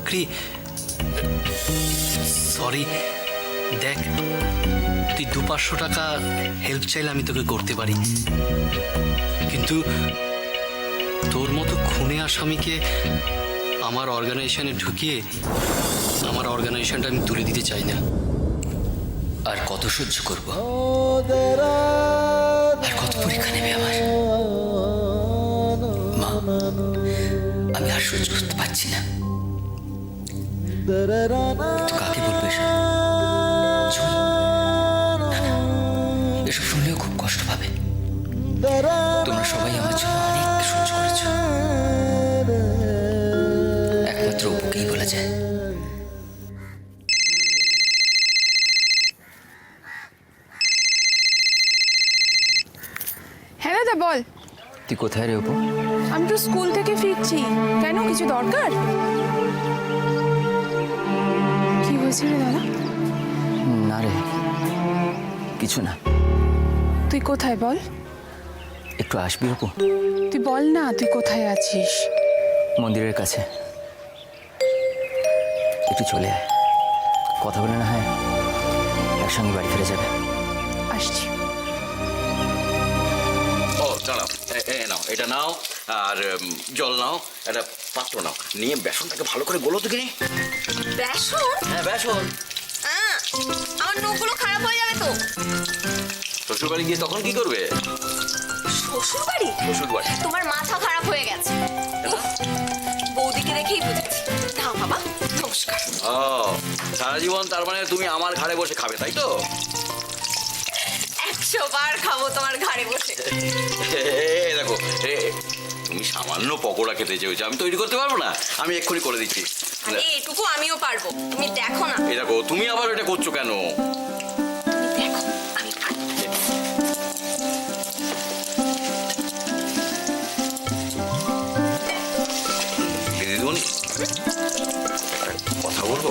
চাকরি। সরি, দেখ, তুই 200-500 টাকা হেল্প চাইলে আমি তোকে করতে পারি, কিন্তু তোর মতো খুনে আসামিকে আমার অর্গানাইজেশনে ঢুকিয়ে আমার অর্গানাইজেশনটা আমি তুলে দিতে চাই না। আর কত সহ্য করব? আর কত পরীক্ষা নেবে আমার মা? আমি আর সহ্য করতে পারছি না। তো কাকে বলবো এসব? চল। না না, এসব শুনলেও খুব কষ্ট পাবে। তোমরা সবাই আমার জন্য অনেক সহ্য করেছ, একমাত্র অপুকেই বলা যায়। হ্যাঁ দাদা বল। তুই কোথায় রে অপু? আমি তো স্কুল থেকে ফিরছি। কেন, কিছু দরকার? কি হয়েছে রে দাদা? না রে, কিছু না। তুই কোথায় বল? একটু আসবি অপু? তুই বল না, তুই কোথায় আছিস? মন্দিরের কাছে। একটু চলে আয়, কথা বলে না হয় একসঙ্গে বাড়ি ফিরে যাবে। আসছি। ও দাঁড়াও, নাও এটা নাও, আর জল নাও, একটা পাত্র নাও, নিয়ে বেসনটাকে ভালো করে গোলো তো কিনে। বেসন? হ্যাঁ বেসন। আমার নখগুলো খারাপ হয়ে যাবে তো। শ্বশুর বাড়ি গিয়ে তখন কি করবে? শ্বশুর বাড়ি? শ্বশুর বাড়ি তোমার মাথা খারাপ হয়ে গেছে। বৌদিকে দেখেই বুঝেছি। দাও বাবা, নমস্কার। ও সারা জীবন তার মানে তুমি আমার ঘাড়ে বসে খাবে, তাই তো? 100 বার খাবো তোমার ঘাড়ে বসে। দেখো, তুমি সামান্য পকোড়া খেতে চেয়েছো, আমি তৈরি করতে পারবো না? আমি এক্ষুনি করে দিচ্ছি। আরে এটুকু আমিও পারবো, তুমি দেখো না। এই দেখো, তুমি আবার এটা করছো কেন? তুমি দেখো, আমি পারবো। দিদিমণি, কথা বলবো?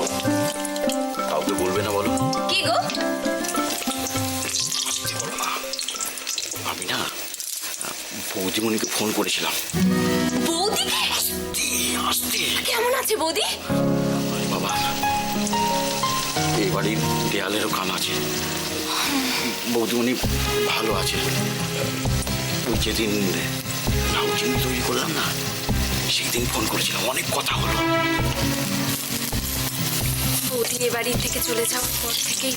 কাউকে বলবে না বলো? কি গো? আমি না বৌদিমণিকে ফোন করেছিলাম। বৌদিকে? আসতে কেমন আছে বৌদি? বাবা, এই বাড়ির দেয়ালেরও কান আছে। বৌদিমণি ভালো আছে। ওই যেদিন নাউচিনি তৈরি করলাম না, সেই দিন ফোন করেছিলাম, অনেক কথা হলো। বৌদি এ বাড়ি থেকে চলে যাওয়ার পর থেকেই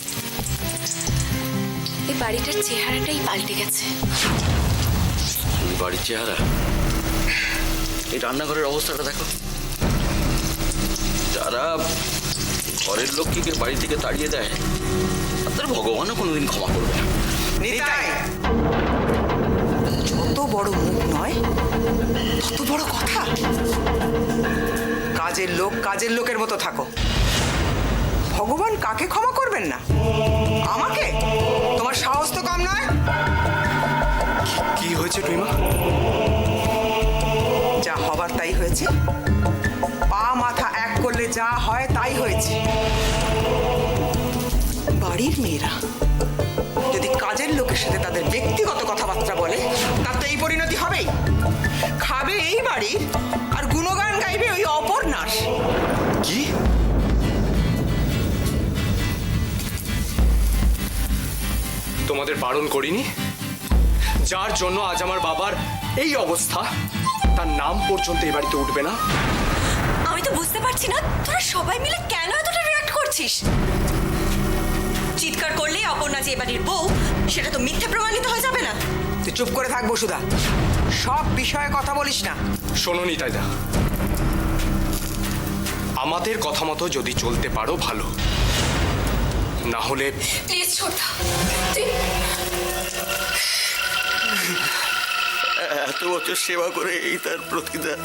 এই বাড়িটার চেহারাটাই পাল্টে গেছে। ওই বাড়ির চেহারা? এই রান্নাঘরের অবস্থাটা দেখো। যারা ঘরের লক্ষ্মীকে বাড়ি থেকে তাড়িয়ে দেয়, তাদের ভগবানও কোনোদিন ক্ষমা করবে না। নিতাই, যত বড় মুখ নয় তত বড় কথা। কাজের লোক কাজের লোকের মতো থাকো। ভগবান কাকে ক্ষমা করবেন না? আমাকে? তোমার সাহস তো কম নয়। কি হয়েছে টুইমা? যা হবার তাই হয়েছে। পা মাথা এক করলে যা হয় তাই হয়েছে। বাড়ির মেয়েরা যদি কাজের লোকের সাথে তাদের ব্যক্তিগত কথাবার্তা বলে, তার তো এই পরিণতি হবেই। খাবে এই বাড়ি আর গুণগান গাইবে ওই অপর্ণাশ। কি? তোমাদের বারণ করিনি? যার জন্য আজ আমার বাবার এই অবস্থা, তার নাম পর্যন্ত এই বাড়িতে উঠবে না। আমি তো বুঝতে পারছি না তোরা সবাই মিলে কেন এতটা রিঅ্যাক্ট করছিস। চিৎকার করলেই অপর্ণা যে এবাড়ির বউ, সেটা তো মিথ্যে প্রমাণিত হয়ে যাবে না? তুই চুপ করে থাক বসুদা, সব বিষয়ে কথা বলিস না। শোনো নিতাইদা, আমাদের কথা মতো যদি চলতে পারো ভালো, না হলে প্লিজ ছোটা, এত বছর সেবা করে এই তার প্রতিদান।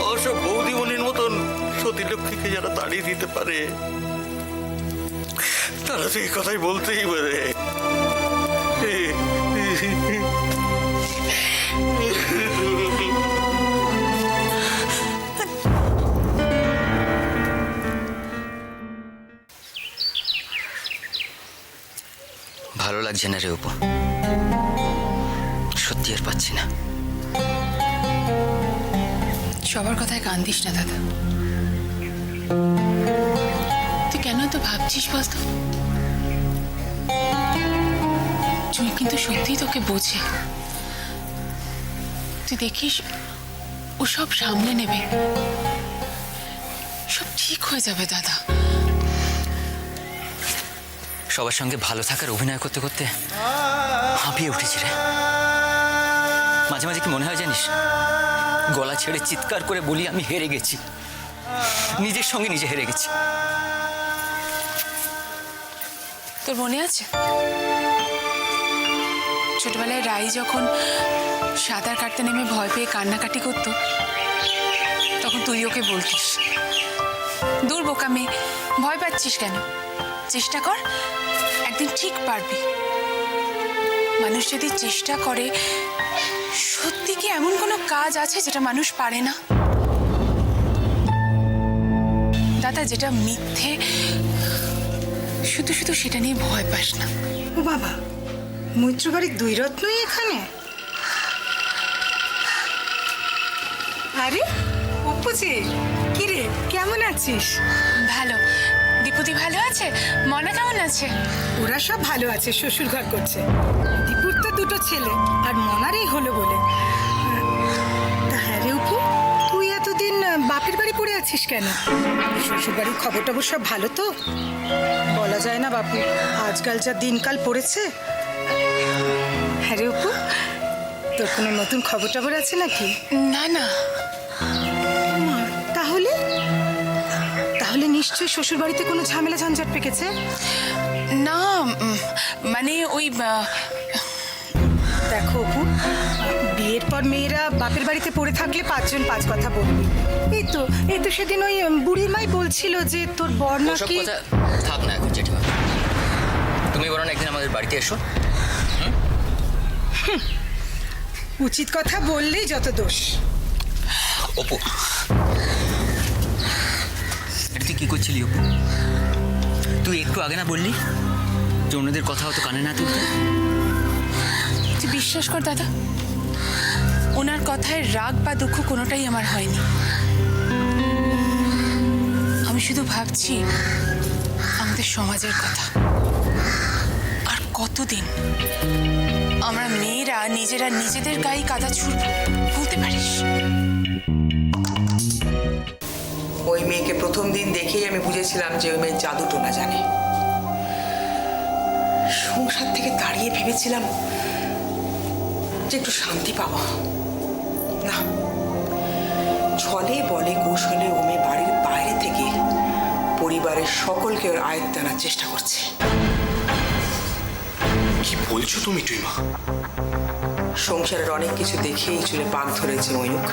অবশ্য বৌদিমণির মতন সতীলক্ষ্মীকে যারা তাড়িয়ে দিতে পারে, তারা তো এই কথাই বলতেই পারে। ভালো লাগছে না রে অপু, সত্যি আর পাচ্ছি না। সবার কথায় কান দিস না দাদা। তুই কেন তো ভাবছিস বলতো? তুই কিন্তু সত্যিই তোকে বোঝে। তুই দেখিস ও সব সামলে নেবে, সব ঠিক হয়ে যাবে দাদা। সবার সঙ্গে ভালো থাকার অভিনয় করতে করতে হাঁপিয়ে উঠেছি রে। মাঝে মাঝে কি মনে হয় জানিস, গলা ছেড়ে চিৎকার করে বলি আমি হেরে গেছি, নিজের সঙ্গে নিজে হেরে গেছি। তোর মনে আছে ছোটবেলায় রাই যখন সাঁতার কাটতে নেমে ভয় পেয়ে কান্নাকাটি করতো, তখন তুই ওকে বলতিস, দূর বোকা মেয়ে, ভয় পাচ্ছিস কেন, চেষ্টা কর, একদিন ঠিক পারবি। মানুষ যদি চেষ্টা করে, সত্যি কি এমন কোনো কাজ আছে যেটা মানুষ পারে না? দাদা, যেটা মিথ্যে শুধু শুধু সেটা নিয়ে ভয় পাস না। ও বাবা, মৈত্রবাড়ির দুই রত্নই এখানে? আরে অপুজি, কি রে, কেমন আছিস? ভালো। দীপুদি ভালো আছে? মনা কেমন আছে? ওরা সব ভালো আছে, শ্বশুর ঘর করছে। দীপুর তো দুটো ছেলে, আর মনারই হলো বলে। তা হ্যাঁ রে অপু, তুই এতদিন বাপের বাড়ি পড়ে আছিস কেন? শ্বশুর বাড়ির খবর টবর সব ভালো তো? বলা যায় না বাপু, আজকাল যা দিনকাল পড়েছে। হ্যাঁ রে অপু, তোর কোনো নতুন খবর টবর আছে নাকি? না না। মা, তাহলে তাহলে নিশ্চয়ই শ্বশুর বাড়িতে কোনো ঝামেলা ঝঞ্ঝাট পেকেছে? না, মানে ওই দেখো অপু, বিয়ের পর মেয়েরা বাপের বাড়িতে পড়ে থাকলে পাঁচজন পাঁচ কথা বলবে। এই তো সেদিন ওই বুড়িমাই বলছিল যে তোর বর ওসব নাকি। কথা থাক না এখন জেঠিমা, তুমি বরং একদিন আমাদের বাড়িতে এসো। উচিত কথা বললেই যত দোষ। অপু, এটা তুই কি করছিলি অপু? তুই একটু আগে না বললি যে অন্যদের কথা হয়তো কানে না তুলতে? তুই বিশ্বাস কর দাদা, ওনার কথায় রাগ বা দুঃখ কোনোটাই আমার হয়নি। আমি শুধু ভাবছি আমাদের সমাজের কথা। আর কতদিন আমরা মেয়েরা নিজেরা নিজেদের গায়ে কাদা ছুড়ব, বলতে পারিস? ওই মেয়েকে প্রথম দিন দেখেই আমি বুঝেছিলাম যে ওই মেয়ের জাদু টোনা জানে। সংসার থেকে দাঁড়িয়ে ভেবেছিলাম যে একটু শান্তি পাবো না। ছলে বলে কৌশলে ও মেয়ে বাড়ির বাইরে থেকে পরিবারের সকলকে ওর আয়ত্তে আনার চেষ্টা করছে। কি বলছো তুমি তুই মা? সংসারের অনেক কিছু দেখেই চুলে পাক ধরেছে ময়ূক।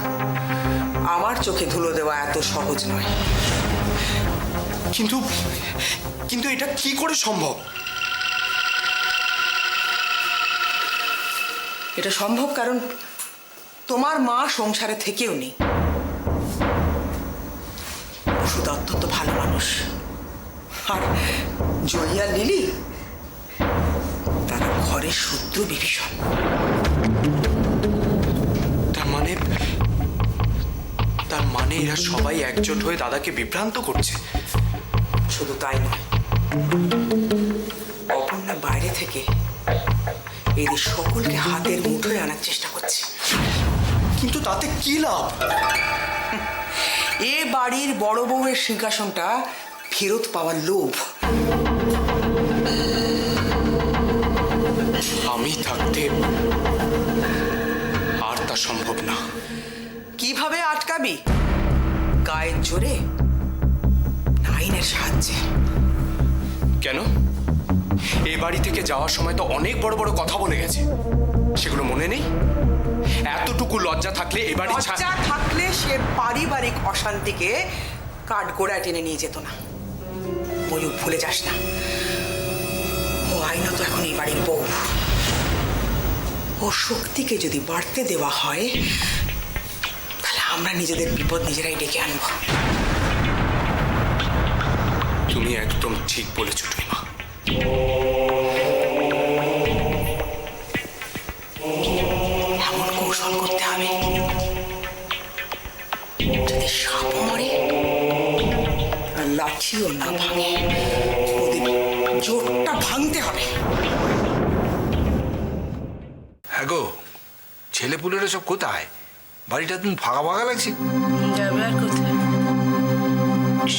আমার চোখে ধুলো দেওয়া এত সহজ নয়। কিন্তু কিন্তু এটা কি করে সম্ভব? এটা সম্ভব কারণ তোমার মা সংসারে থেকেও নেই। ওষুধ অত্যন্ত ভালো মানুষ, আর জয়ী আর লিলি তারা ঘরের শত্রু বিভীষণ। তার মানে এরা সবাই একজোট হয়ে দাদাকে বিভ্রান্ত করছে। শুধু তাই নয়, অপর্ণা বাইরে থেকে এদের সকলকে হাতের মুঠোয় আনার চেষ্টা করছে। কিন্তু তাতে কি লাভ? এ বাড়ির বড় বউয়ের সিংহাসনটা ফেরত পাওয়ার লোভ। আমি থাকতে আর তা সম্ভব না। কিভাবে আটকাবি? গায়ের জোরে, আইনের সাহায্যে। কেন? এ বাড়ি থেকে যাওয়ার সময় তো অনেক বড় বড় কথা বলে গেছে, সেগুলো মনে নেই? এতটুকু লজ্জা থাকলে এ বাড়ি লজ্জা থাকলে সে পারিবারিক অশান্তিকে কাঠগোড়ায় টেনে নিয়ে যেত না। ময়ূক, ভুলে যাস না, ও আইনত এখন এই বাড়ির বউ। ও শক্তিকে যদি বাড়তে দেওয়া হয়, তাহলে আমরা নিজেদের বিপদ নিজেরাই ডেকে আনবো। তুমি একদম ঠিক বলেছ টুইমা। এমন কৌশল করতে হবে যদি সাপ মরে লাঠিও না ভাঙে, ওদের জোরটা ভাঙতে হবে। হ্যাঁ গো, ছেলেপুলেরা সব কোথায়? বাড়িটা তুমি ফাঁকা ফাঁকা লাগছে। যাবে আর কোথায়?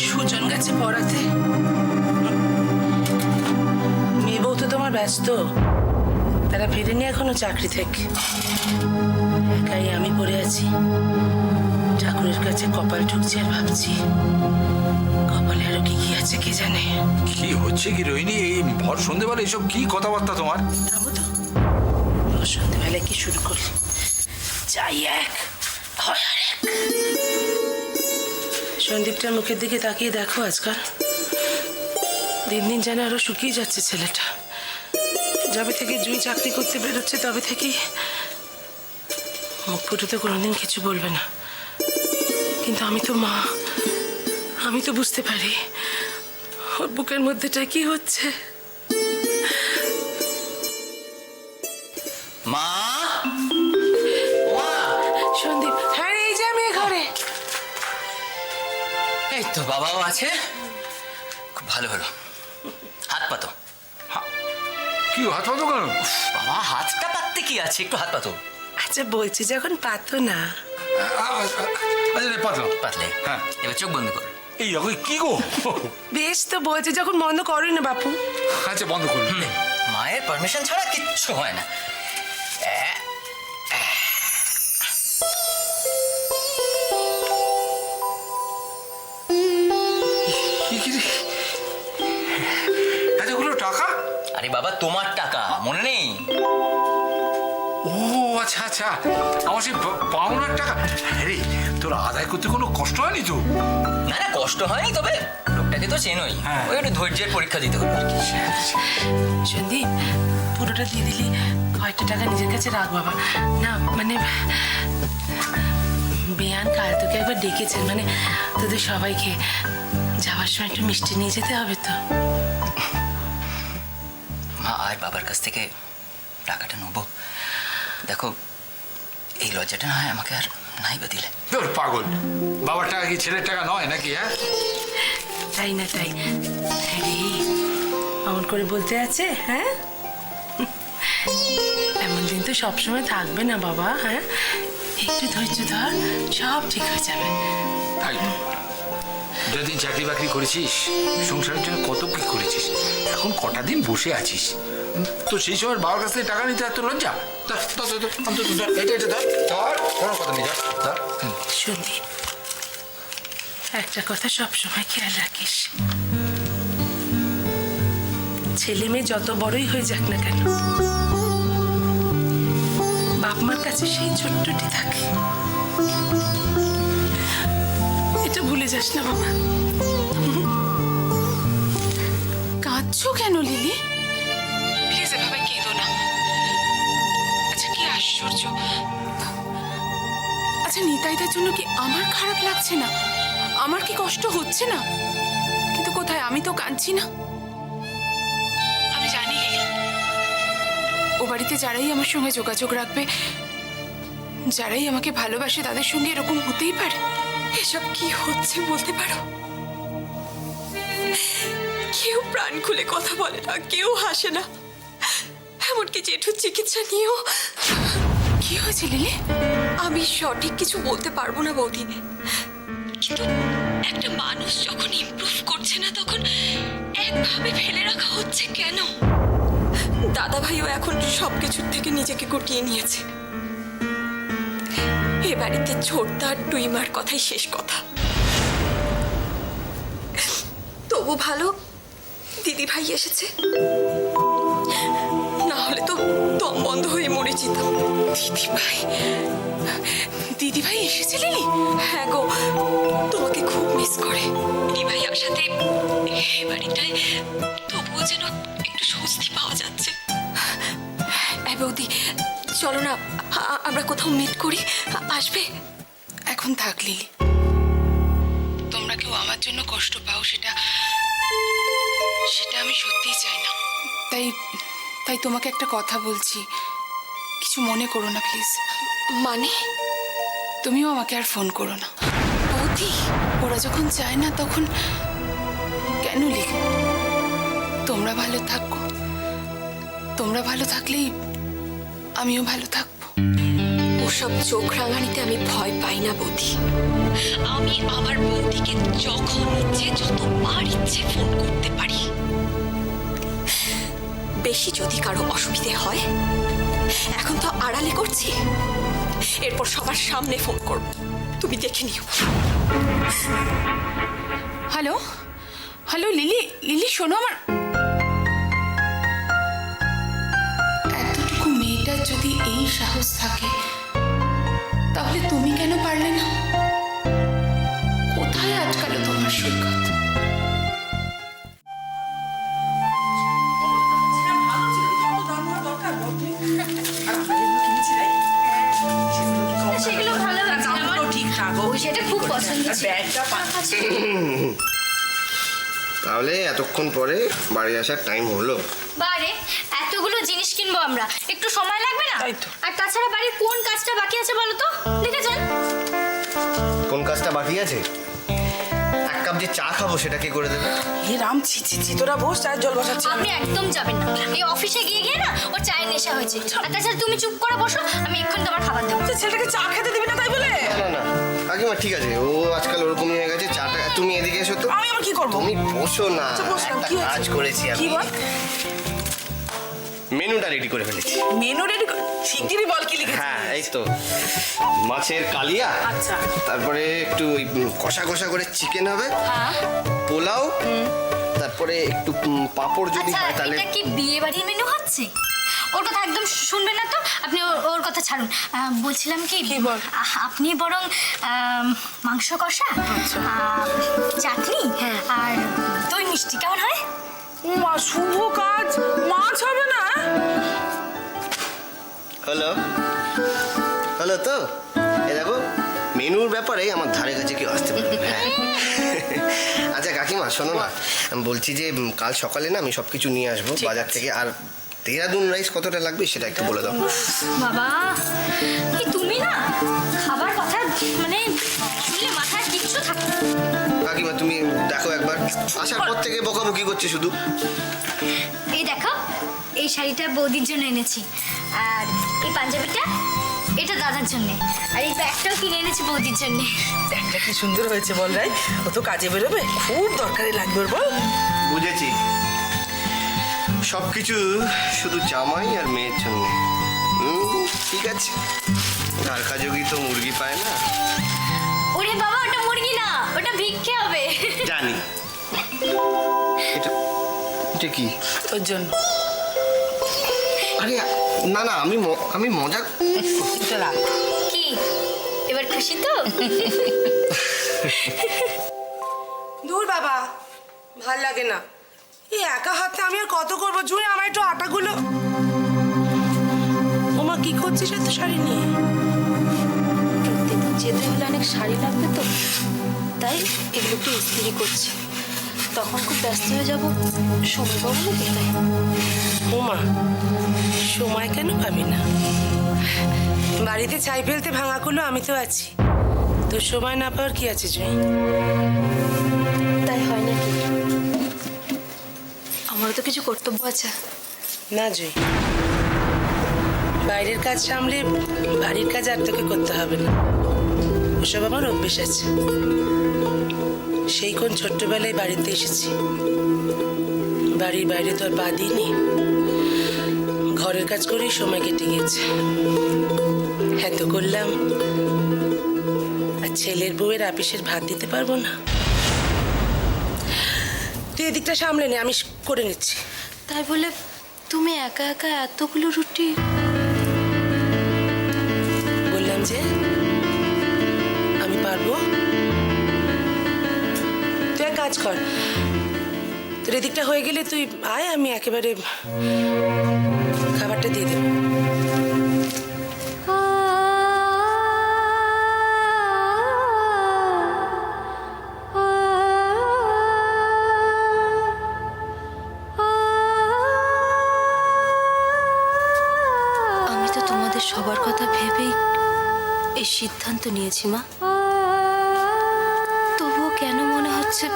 সুজন গেছে পড়াতে। মেয়ে বউ তো তোমার ব্যস্ত, তারা ফেরেনি এখনো চাকরি থেকে। একাই আমি পড়ে আছি, ঠাকুরের কাছে কপাল ঠুকছি আর ভাবছি কপালে আরো কি কি আছে কে জানে। কি হচ্ছে কি রোহিণী, এই ভর সন্ধেবেলা এসব কি কথাবার্তা তোমার? যাবো তো, সন্ধ্যেবেলায় কি শুরু করলি? যাই এক হয় আর এক। সন্দীপটার মুখের দিকে তাকিয়ে দেখো, আজকাল দিন দিন যেন আরো শুকিয়ে যাচ্ছে ছেলেটা। যবে থেকে জুই চাকরি করতে বেরোচ্ছে তবে থেকেই মুখ ফুটে তো কোনোদিন কিছু বলবে না, কিন্তু আমি তো মা, আমি তো বুঝতে পারি ওর বুকের মধ্যেটা কি হচ্ছে। মা, সন্দীপ, হ্যাঁ রে, এই যে আমি এ ঘরে। এই তো বাবাও আছে, খুব ভালো হলো। হাত পাতো। কি হাত পাতো কেন? বাবা, হাতটা পাততে কি আছে, একটু হাত পাতো। আচ্ছা বলছি যখন পাতো না। আচ্ছা রে, পাতলাম। পাতলে? হ্যাঁ। এবার চোখ বন্ধ কর। এই কি গো? বেশ তো বলছে যখন বন্ধ করোই না বাপু। আচ্ছা বন্ধ করুন। মায়ের পারমিশন ছাড়া কিচ্ছু হয় না। এতগুলো টাকা? আরে বাবা, তোমার টাকা মনে নেই? ও আচ্ছা আচ্ছা, আমার সেই পাওনার টাকা। আরে তোর আদায় করতে কোনো কষ্ট হয়নি তো? না না, কষ্ট হয়নি, তবে লোকটাকে তো চেনই। হ্যাঁ। ওই একটু ধৈর্যের পরীক্ষা দিতে হলো আর কি। সন্দীপ, পুরোটা দিয়ে দিলি, কয়েকটা টাকা নিজের কাছে রাখ বাবা। না মানে বেয়ান কাল তোকে একবার ডেকেছেন, মানে তোদের সবাইকে যাওয়ার সময় একটু মিষ্টি নিয়ে যেতে হবে তো। মা আর বাবার কাছ থেকে টাকাটা নেবো। দেখো, এই লজ্জাটা না হয় আমাকে আর নাই বা দিলে। তোর পাগল, বাবার টাকা কি ছেলের টাকা নয় নাকি? হ্যাঁ, তাই না তাই? হ্যাঁ রে, অমন করে বলতে আছে? হ্যাঁ, এমন দিন তো সবসময় থাকবে না বাবা। হ্যাঁ, একটু ধৈর্য ধর, সব ঠিক হয়ে যাবে। তাই যতদিন চাকরি বাকরি করেছিস, সংসারের জন্য কত কি করেছিস, এখন কটা দিন বসে আছিস, তো সেই সময় বাবার কাছ থেকে টাকা নিতে এত লজ্জা? কোনো কথা নেই, ধর। সন্দীপ, একটা কথা সবসময় খেয়াল রাখিস, ছেলে মেয়ে যত বড়ই হয়ে যাক না কেন, বাপ মার কাছে সেই ছোট্টটি থাকে। এটা ভুলে যাস না বাবা। কাঁদছো কেন লিলি? প্লিজ এভাবে কেঁদো না। আচ্ছা, কি আশ্চর্য। আচ্ছা, নিতাইদার জন্য কি আমার খারাপ লাগছে না? আমার কি কষ্ট হচ্ছে না? কিন্তু কোথায়, আমি তো কাঁদছি না। আমি জানি লিলি, ও বাড়িতে যারাই আমার সঙ্গে যোগাযোগ রাখবে, যারাই আমাকে ভালোবাসে, তাদের সঙ্গে এরকম হতেই পারে। এসব কি হচ্ছে বলতে পারো? কেউ প্রাণ খুলে কথা বলে না, কেউ হাসে না, এমনকি জেঠুর চিকিৎসা নিয়েও। কি হয়েছে লিলি? আমি সঠিক কিছু বলতে পারবো না বৌদি, কিন্তু একটা মানুষ যখন ইমপ্রুভ করছে না, তখন একভাবে ফেলে রাখা হচ্ছে কেন? দাদা ভাইও এখন সবকিছুর থেকে নিজেকে গুটিয়ে নিয়েছে। এ বাড়িতে ছোটদা আর টুইমার কথাই শেষ কথা। তবু ভালো দিদি ভাই এসেছে, না হলে তো দম বন্ধ হয়ে মরে যেতাম। দিদি ভাই? দিদি ভাই এসেছে লিলি? হ্যাঁ গো, তোমাকে খুব মিস করে। দিদি ভাই আসাতে এ বাড়িটায় তবুও যেন একটু স্বস্তি পাওয়া যাচ্ছে। বৌদি, চলো না আমরা কোথাও মিট করি, আসবে? এখন থাক লিলি, তোমরা কেউ আমার জন্য কষ্ট পাও, সেটা আমি সত্যিই চাই না। তাই তোমাকে একটা কথা বলছি, কিছু মনে করো না প্লিজ। মানে? তুমিও আমাকে আর ফোন করো না বৌদি। ওরা যখন চায় না, তখন কেন লিখি? তোমরা ভালো থাকো, তোমরা ভালো থাকলেই আমিও ভালো থাকবো। ওসব চোখ রাঙানিতে আমি ভয় পাই না বৌদি। আমি আমার বৌদিকে যখন ইচ্ছে যতবার ইচ্ছে ফোন করতে পারি। বেশি যদি কারো অসুবিধে হয়, এখন তো আড়ালে করছি, এরপর সবার সামনে ফোন করব, তুমি দেখে নিও। হ্যালো হ্যালো লিলি, লিলি শোনো, আমার এতটুকু মেয়েটার যদি এই সাহস থাকে, তাহলে তুমি কেন পারলে না? কোথায় আজকাল তোমার সৈকত? সেগুলো ভালো লাগছে আমার, সেটা খুব পছন্দ ছিল। তাহলে এতক্ষণ পরে বাড়ি আসার টাইম হলো। বারে এতগুলো জিনিস কিনবো আমরা, একটু সময় লাগবে না? আর তাছাড়া বাড়ির কোন কাজটা বাকি আছে বলো তো, লিখে যান। কোন কাজটা বাকি আছে? এক কাপ যে চা খাবো সেটা কে করে দেবে? হে রাম, ছি ছি ছি, তোরা বস, চায়ের জল বসাচ্ছি। আপনি একদম যাবেন না, এই অফিসে গিয়ে গিয়ে না ওর চায়ের নেশা হয়েছে। আর তাছাড়া তুমি চুপ করে বসো, আমি এক্ষুনি তোমার খাবার দেবো। ছেলেটাকে চা খেতে দিবি না তাই বলে? না না কাকিমা, ঠিক আছে, ও আজকাল ওরকমই হয়ে গেছে। চাটা তুমি এদিকে এসো তো। আমি আবার কি করবো? তুমি বসো না, বসলাম, একটা কি হয়েছে? কাজ করেছি কি আমি। বল? মেনুটা রেডি করে ফেলেছি। Menu ready? শিগগিরই বল কি লিখেছিস? হ্যাঁ, এই তো মাছের কালিয়া, আচ্ছা। তারপরে একটু ওই কষা কষা করে চিকেন হবে, পোলাও, তারপরে একটু পাঁপড় যদি আচ্ছা, হয় তাহলে। এটা কি বিয়ে বাড়ির মেনু হচ্ছে? ওর কথা একদম শুনবেন না তো, আপনি ওর কথা ছাড়ুন। বলছিলাম কি, বল? আপনি বরং মাংস কষা, চাটনি আর দই মিষ্টি কেমন হয়? মা, শুভ কাজ, মাছ হবে না? হলো হলো তো, এ দেখো মেনুর ব্যাপারে আমার ধারে কাছে কেউ আসতে পারবে না। হ্যাঁ। আচ্ছা কাকিমা শোনো না, আমি বলছি যে কাল সকালে না আমি সব কিছু নিয়ে আসবো বাজার থেকে। আর দেহরাদুন রাইস কতটা লাগবে সেটা একটু বলে দাও। বাবা, কি তুমি না খাবার কথা মানে শুনলে মাথায় কিচ্ছু থাকে না। কাকিমা তুমি দেখো একবার, আসার পর থেকে বকাবকি করছে শুধু। এই দেখো, এই শাড়িটা বৌদির জন্য এনেছি, আর এই পাঞ্জাবিটা এটা দাদার জন্য, আর এই ব্যাগটাও কিনে এনেছি বৌদির জন্য। একটা কি সুন্দর হয়েছে বল রাই, ও তো কাজে বেরোবে, খুব দরকারি লাগবে ওর, বল। বুঝেছি, সবকিছু শুধু জামাই আর মেয়ের জন্য। ঠিক আছে, ঢাকা যোগী তো মুরগি পায় না। ওরে বাবা, ওটা মুরগি না, ওটা ভিক্ষে হবে। জানি। এটা এটা কি? তোর জন্য। আরে না না, আমি মজা। এটা রাখ। কি এবার খুশি তো? দূর বাবা, ভাল লাগে না এই একা হাতে, আমি আর কত করবো। জুড়ে আমার একটু আটাগুলো। ওমা, কি করছিস এত শাড়ি নিয়ে? যেতে হলে অনেক শাড়ি লাগবে তো, তাই এগুলো একটু ইস্ত্রি করছি। তখন খুব ব্যস্ত হয়ে যাবো, সময় পাবো না তো, তাই। ওমা, সময় কেন পাবি না? বাড়িতে ছাই ফেলতে ভাঙাগুলো আমি তো আছি, তোর সময় না পাওয়ার কি আছে জুই? তাই হয় নাকি? আমারও তো কিছু কর্তব্য আছে। না জুই, বাইরের কাজ সামলে বাড়ির কাজ আর তোকে করতে হবে না, ওসব আমার অভ্যেস আছে। সেই কোন ছোট্টবেলায় বাড়িতে এসেছি, বাড়ির বাইরে তো আর পা দিইনি, ঘরের কাজ করেই সময় কেটে গেছে। এত করলাম, আর ছেলের বউয়ের আপিসের ভাত দিতে পারবো না? তুই এদিকটা সামলে নে, আমি করে নিচ্ছি। তাই বলে তুমি একা একা এতগুলো রুটি? বললাম যে আমি পারবো। তুই এক কাজ কর, তোর এদিকটা হয়ে গেলে তুই আয়, আমি একেবারে খাবারটা দিয়ে দেবো। আমি তো তোমাদের সবার কথা ভেবেই এই সিদ্ধান্ত নিয়েছি মা। তবুও কেন মনে হচ্ছে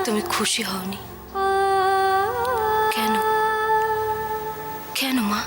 তুমি খুশি হওনি কেন কেন মা?